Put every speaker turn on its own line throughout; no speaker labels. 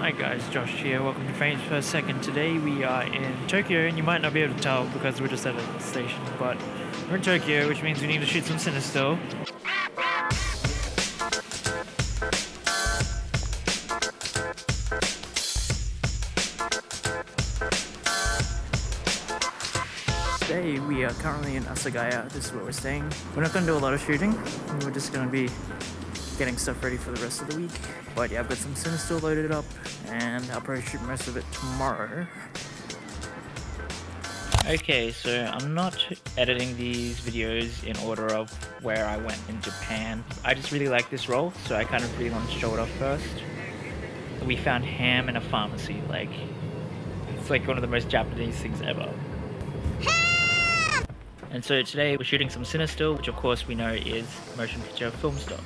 Hi guys, Josh here, welcome to Frames Per Second. Today we are in Tokyo, and you might not be able to tell because we're just at a station, but we're in Tokyo, which means we need to shoot some Cinestill. Today we are currently in Asagaya. This is where we're staying. We're not going to do a lot of shooting, we're just going to be getting stuff ready for the rest of the week. But yeah, I've got some Cinestill loaded up, and I'll probably shoot most of it tomorrow. Okay, so I'm not editing these videos in order of where I went in Japan. I just really like this roll, so I kind of really want to show it off first. We found ham in a pharmacy, it's like one of the most Japanese things ever. And so today we're shooting some Cinestill, which of course we know is motion picture film stock.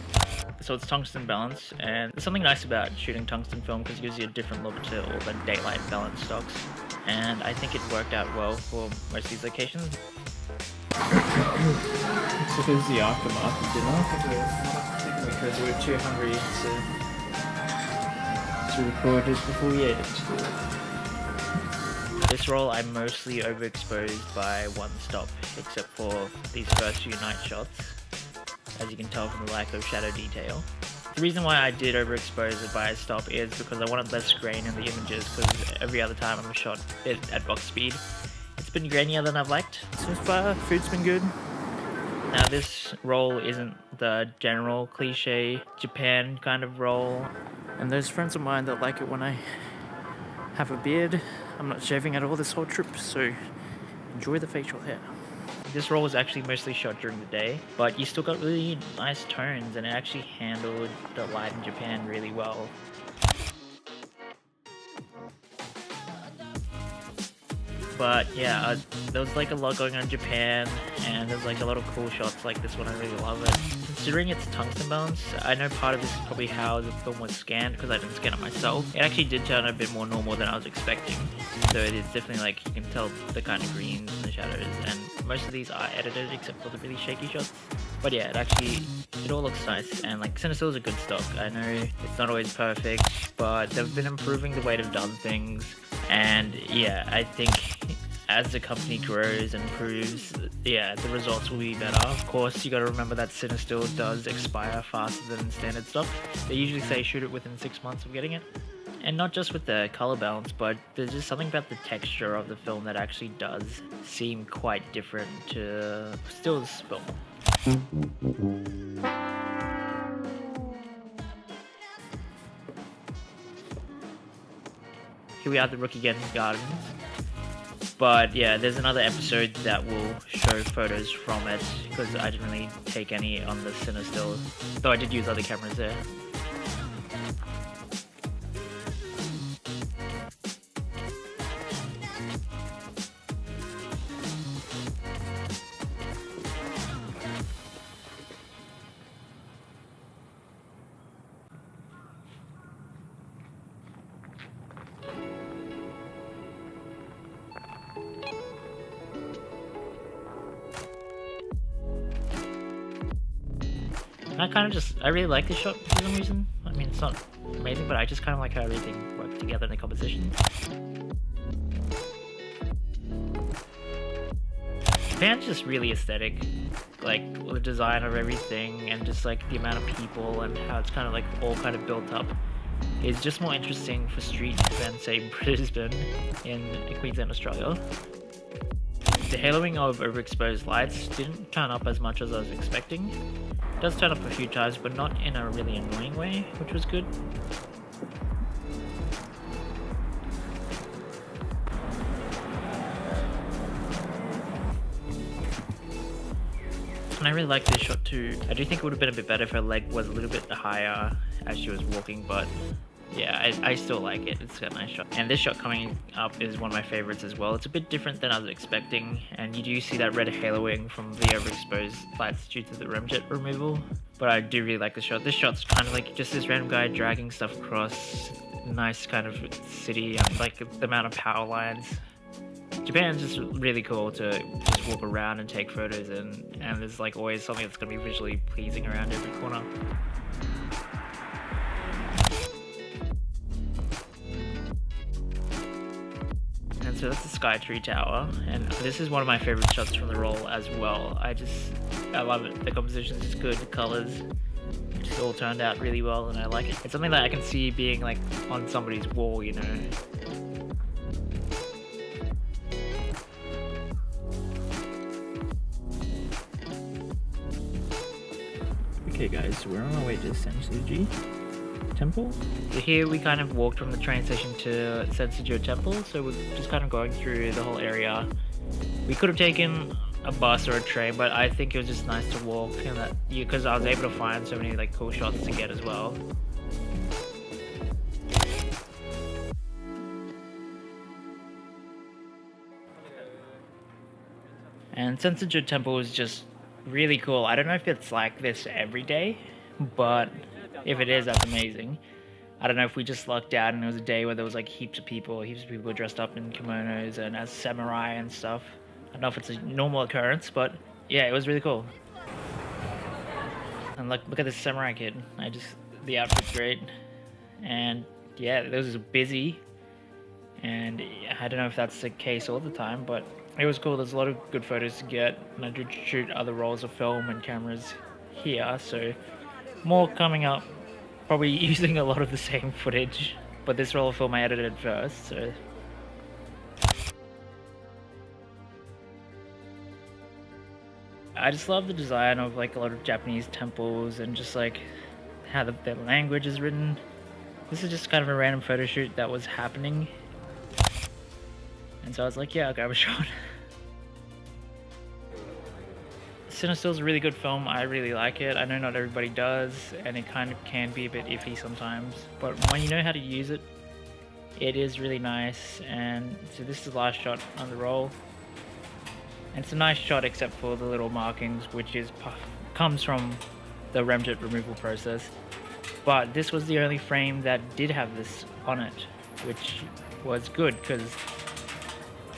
So it's tungsten balance, and there's something nice about shooting tungsten film because it gives you a different look to all the daylight balance stocks. And I think it worked out well for most of these locations. So here's the aftermath of dinner because we were too hungry to record it before we ate it. This roll I mostly overexposed by one stop, except for these first few night shots, as you can tell from the lack of shadow detail. The reason why I did overexpose it by a stop is because I wanted less grain in the images, because every other time I've shot it at box speed, it's been grainier than I've liked. So far, food's been good. Now this roll isn't the general cliche Japan kind of roll, and those friends of mine that like it when I have a beard, I'm not shaving at all this whole trip, so enjoy the facial hair. This roll was actually mostly shot during the day, but you still got really nice tones, and it actually handled the light in Japan really well. But yeah, there was like a lot going on in Japan, and there's like a lot of cool shots like this one. I really love it. Considering it's tungsten balance, I know part of this is probably how the film was scanned, because I didn't scan it myself. It actually did turn out a bit more normal than I was expecting. So it is definitely like, you can tell the kind of greens and the shadows, and most of these are edited except for the really shaky shots. But yeah, it all looks nice, and like Cinestill is a good stock. I know it's not always perfect, but they've been improving the way they've done things. And yeah, I think as the company grows and improves, yeah, the results will be better. Of course, you gotta remember that Cinestill does expire faster than standard stock. They usually say shoot it within 6 months of getting it. And not just with the color balance, but there's just something about the texture of the film that actually does seem quite different to Still's film. Here we are at the Rookie Gardens. But yeah, there's another episode that will show photos from it, because I didn't really take any on the Cinestill, though I did use other cameras there. I really like this shot for some reason. I mean, it's not amazing, but I just kind of like how everything works together in the composition. Japan's just really aesthetic, like the design of everything, and just like the amount of people and how it's kind of like all kind of built up is just more interesting for street than say Brisbane in Queensland, Australia. The haloing of overexposed lights didn't turn up as much as I was expecting. It does turn up a few times, but not in a really annoying way, which was good. And I really like this shot too. I do think it would have been a bit better if her leg was a little bit higher as she was walking, but yeah, I still like it. It's a nice shot. And this shot coming up is one of my favorites as well. It's a bit different than I was expecting, and you do see that red haloing from the overexposed lights due to the remjet removal. But I do really like this shot. This shot's kind of like just this random guy dragging stuff across a nice kind of city, and like the amount of power lines. Japan's just really cool to just walk around and take photos in, and there's like always something that's going to be visually pleasing around every corner. So that's the Sky Tree Tower, and this is one of my favorite shots from the roll as well. I love it. The composition is good, the colors just all turned out really well, and I like it. It's something that I can see being like on somebody's wall, you know. Okay guys, so we're on our way to Senso-ji Temple. So here we kind of walked from the train station to Senso-ji Temple, so we're just kind of going through the whole area. We could have taken a bus or a train, but I think it was just nice to walk, and that because I was able to find so many like cool shots to get as well. And Senso-ji Temple is just really cool. I don't know if it's like this every day, but if it is, that's amazing. I don't know if we just lucked out and it was a day where there was like heaps of people dressed up in kimonos and as samurai and stuff. I don't know if it's a normal occurrence, but yeah, it was really cool. And look at this samurai kid. The outfit's great. And yeah, this was busy. And I don't know if that's the case all the time, but it was cool. There's a lot of good photos to get, and I did shoot other rolls of film and cameras here, so more coming up. Probably using a lot of the same footage, but this roll of film I edited first, so. I just love the design of like a lot of Japanese temples and just like how their language is written. This is just kind of a random photo shoot that was happening. And so I was like, yeah, I'll grab a shot. Cinestill is a really good film. I really like it. I know not everybody does, and it kind of can be a bit iffy sometimes. But when you know how to use it, it is really nice. And so this is the last shot on the roll. And it's a nice shot except for the little markings, which comes from the remjet removal process. But this was the only frame that did have this on it, which was good because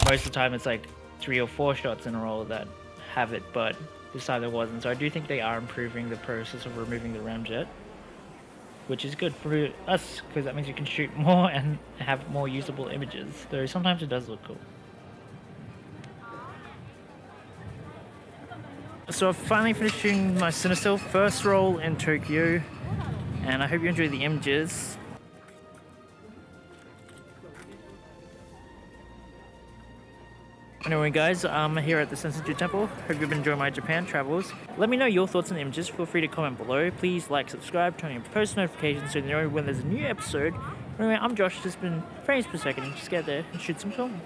most of the time it's like 3 or 4 shots in a roll that have it, but this time there wasn't. So I do think they are improving the process of removing the ramjet, which is good for us because that means you can shoot more and have more usable images, though sometimes it does look cool. So I've finally finished shooting my Cinestill first roll in Tokyo, and I hope you enjoy the images. Anyway guys, I'm here at the Senso-ji Temple. Hope you've been enjoying my Japan travels. Let me know your thoughts on the images. Feel free to comment below. Please like, subscribe, turn on post notifications so you know when there's a new episode. Anyway, I'm Josh. This has been frames per second. Just get there and shoot some film.